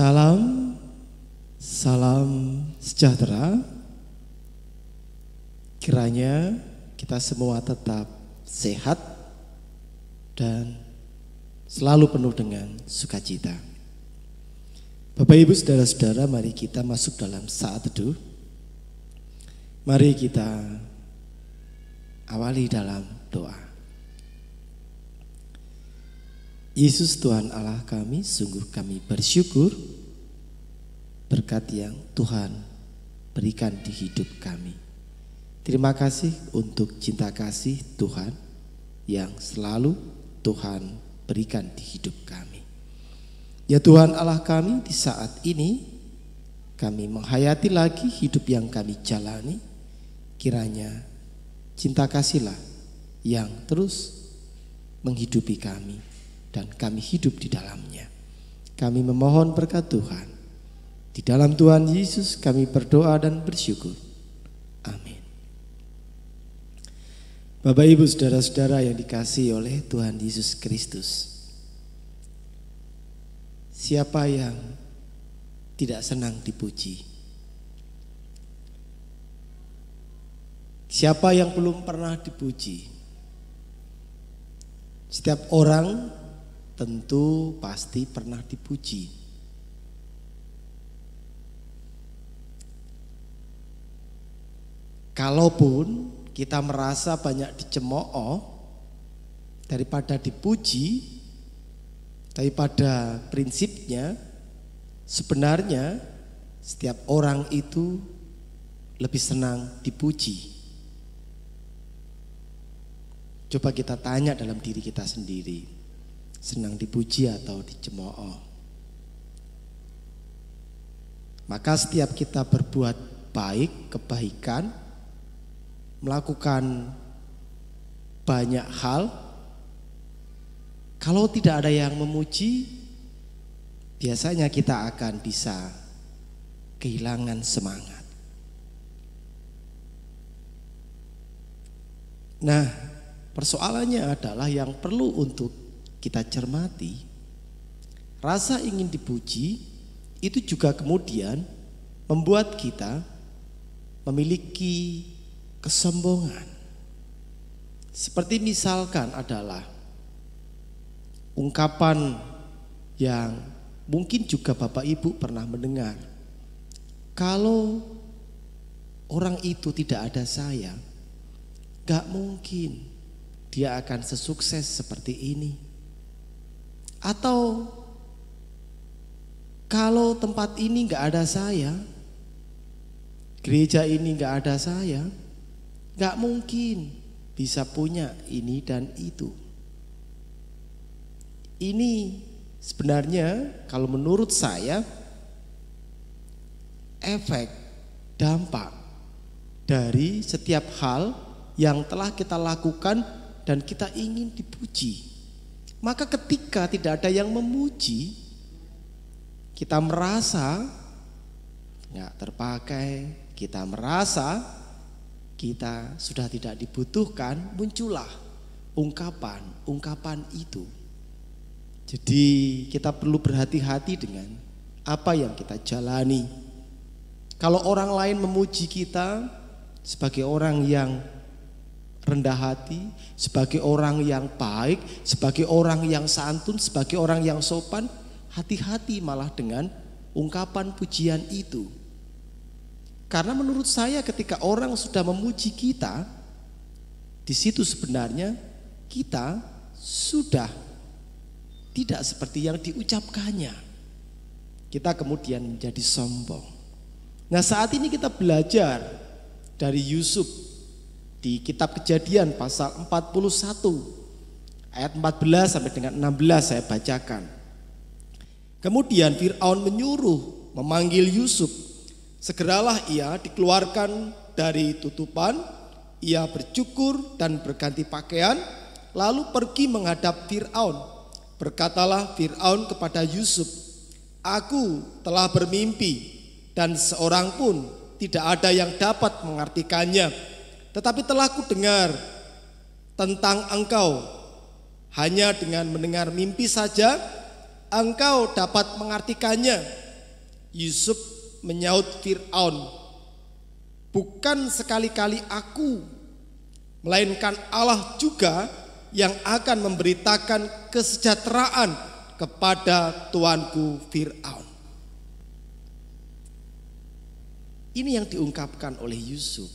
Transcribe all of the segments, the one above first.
Salam, salam sejahtera. Kiranya kita semua tetap sehat dan selalu penuh dengan sukacita. Bapak Ibu saudara-saudara, mari kita masuk dalam saat teduh. Mari kita awali dalam doa. Yesus Tuhan Allah kami, sungguh kami bersyukur berkat yang Tuhan berikan di hidup kami. Terima kasih untuk cinta kasih Tuhan yang selalu Tuhan berikan di hidup kami. Ya Tuhan Allah kami, di saat ini kami menghayati lagi hidup yang kami jalani. Kiranya cinta kasihlah yang terus menghidupi kami dan kami hidup di dalamnya. Kami memohon berkat Tuhan. Di dalam Tuhan Yesus kami berdoa dan bersyukur. Amin. Bapak Ibu saudara-saudara yang dikasihi oleh Tuhan Yesus Kristus, siapa yang tidak senang dipuji? Siapa yang belum pernah dipuji? Setiap orang tentu pasti pernah dipuji. Kalaupun kita merasa banyak dicemooh daripada dipuji, daripada prinsipnya sebenarnya setiap orang itu lebih senang dipuji. Coba kita tanya dalam diri kita sendiri. Senang dipuji atau dicemooh? Maka setiap kita berbuat baik, kebaikan, melakukan banyak hal, kalau tidak ada yang memuji, biasanya kita akan bisa kehilangan semangat. Nah, persoalannya adalah yang perlu untuk kita cermati, rasa ingin dipuji itu juga kemudian membuat kita memiliki kesombongan. Seperti misalkan adalah ungkapan yang mungkin juga Bapak Ibu pernah mendengar. Kalau orang itu tidak ada saya, gak mungkin dia akan sesukses seperti ini. Atau kalau tempat ini gak ada saya, gereja ini gak ada saya, gak mungkin bisa punya ini dan itu. Ini sebenarnya kalau menurut saya efek dampak dari setiap hal yang telah kita lakukan dan kita ingin dipuji. Maka ketika tidak ada yang memuji, kita merasa gak terpakai, kita merasa kita sudah tidak dibutuhkan, muncullah ungkapan itu. Jadi kita perlu berhati-hati dengan apa yang kita jalani. Kalau orang lain memuji kita sebagai orang yang rendah hati, sebagai orang yang baik, sebagai orang yang santun, sebagai orang yang sopan, hati-hati malah dengan ungkapan pujian itu. Karena menurut saya ketika orang sudah memuji kita, di situ sebenarnya kita sudah tidak seperti yang diucapkannya. Kita kemudian menjadi sombong. Nah, saat ini kita belajar dari Yusuf di kitab Kejadian pasal 41 ayat 14 sampai dengan 16 saya bacakan. Kemudian Fir'aun menyuruh memanggil Yusuf. Segeralah ia dikeluarkan dari tutupan. Ia bercukur dan berganti pakaian, lalu pergi menghadap Fir'aun. Berkatalah Fir'aun kepada Yusuf, "Aku telah bermimpi dan seorang pun tidak ada yang dapat mengartikannya. Tetapi telah kudengar tentang engkau. Hanya dengan mendengar mimpi saja engkau dapat mengartikannya. Yusuf menyaut Fir'aun, bukan sekali-kali aku, melainkan Allah juga yang akan memberitakan kesejahteraan kepada tuanku Fir'aun. Ini yang diungkapkan oleh Yusuf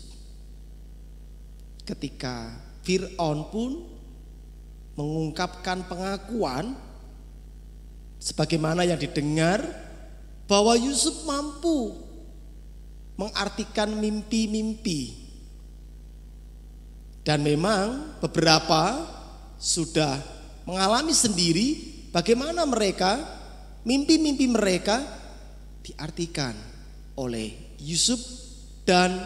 ketika Fir'aun pun mengungkapkan pengakuan sebagaimana yang didengar bahwa Yusuf mampu mengartikan mimpi-mimpi. Dan memang beberapa sudah mengalami sendiri bagaimana mereka, mimpi-mimpi mereka diartikan oleh Yusuf dan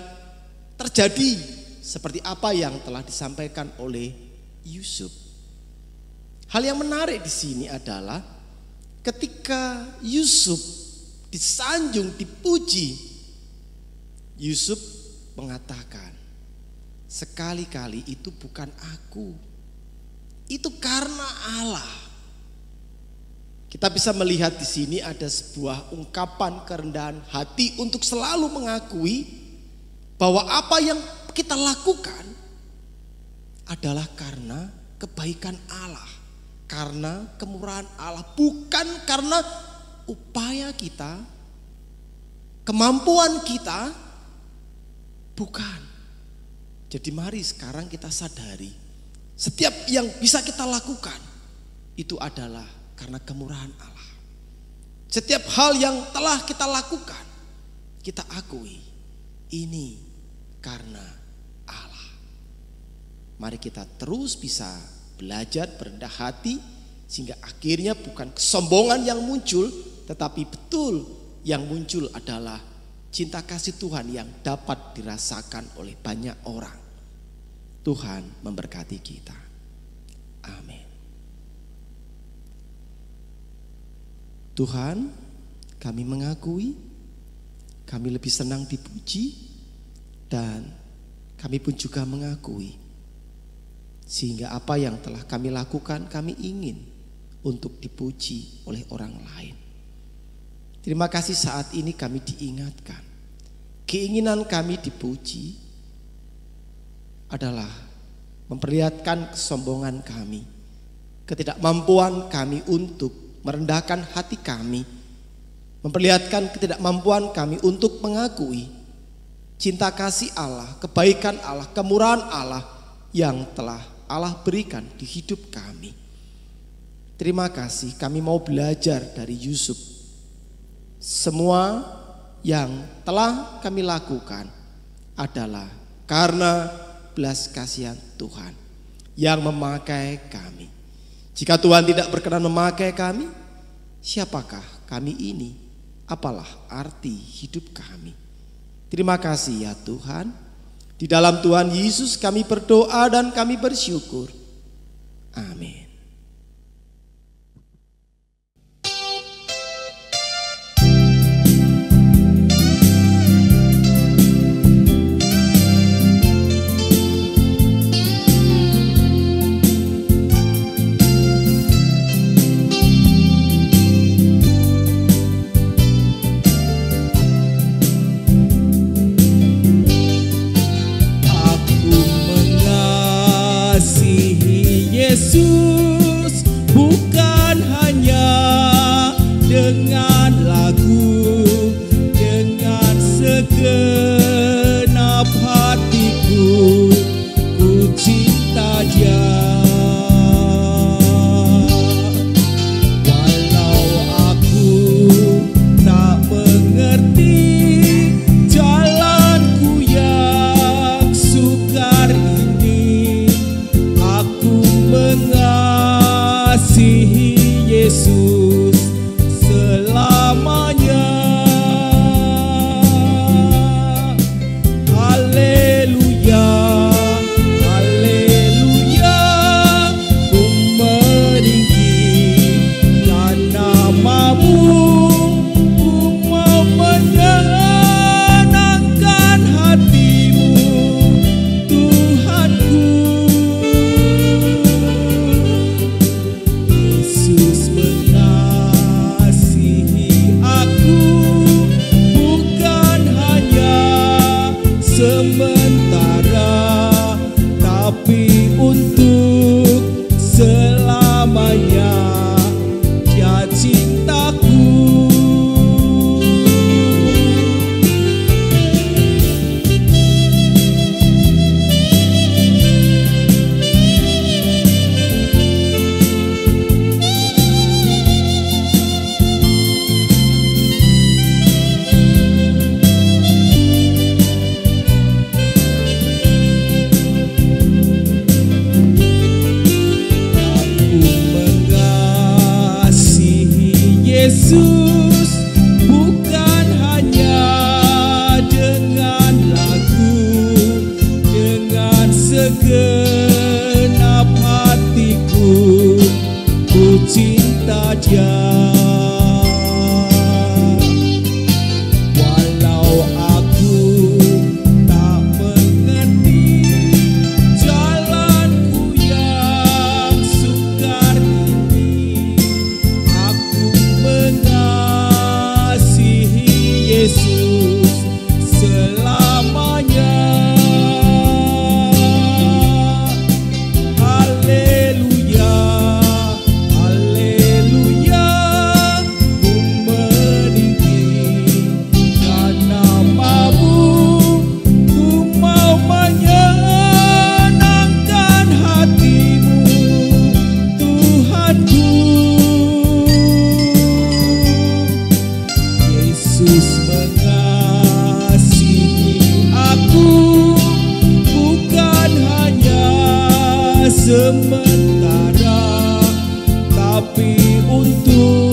terjadi seperti apa yang telah disampaikan oleh Yusuf. Hal yang menarik di sini adalah ketika Yusuf disanjung, dipuji, Yusuf mengatakan, sekali-kali itu bukan aku, itu karena Allah. Kita bisa melihat di sini ada sebuah ungkapan kerendahan hati untuk selalu mengakui bahwa apa yang kita lakukan adalah karena kebaikan Allah, karena kemurahan Allah, bukan karena upaya kita, kemampuan kita, bukan. Jadi mari sekarang kita sadari, setiap yang bisa kita lakukan itu adalah karena kemurahan Allah. Setiap hal yang telah kita lakukan, kita akui ini karena Allah. Mari kita terus bisa belajar berendah hati, sehingga akhirnya bukan kesombongan yang muncul, tetapi betul yang muncul adalah cinta kasih Tuhan yang dapat dirasakan oleh banyak orang. Tuhan memberkati kita. Amin. Tuhan, kami mengakui kami lebih senang dipuji, dan kami pun juga mengakui sehingga apa yang telah kami lakukan kami ingin untuk dipuji oleh orang lain. Terima kasih saat ini kami diingatkan, keinginan kami dipuji adalah memperlihatkan kesombongan kami, ketidakmampuan kami untuk merendahkan hati kami, memperlihatkan ketidakmampuan kami untuk mengakui cinta kasih Allah, kebaikan Allah, kemurahan Allah yang telah Allah berikan di hidup kami. Terima kasih, kami mau belajar dari Yusuf. Semua yang telah kami lakukan adalah karena belas kasihan Tuhan yang memakai kami. Jika Tuhan tidak berkenan memakai kami, siapakah kami ini? Apalah arti hidup kami? Terima kasih ya Tuhan. Di dalam Tuhan Yesus kami berdoa dan kami bersyukur. Amin. Yesus bukan hanya dengan lagu, dengan segenap hatiku ku cinta Dia. Walau aku tak mengerti jalanku yang sukar ini, aku mengasihi Yesus selamanya. Haleluya, haleluya, ku meninggikan namamu, ku mau menyenangkan hatimu, Tuhanku. Yesus mengasihi Yesus, bukan hanya dengan lagu, dengan segenap hatiku ku cinta Dia. Walau aku tak mengerti jalanku yang sukar ini, aku mengasihi Yesus selamanya. Haleluya, haleluya, ku meninggikan namamu, ku mau menyenangkan hatimu, Tuhanku. Yesus mengasihi aku, bukan hanya sementara, tapi untuk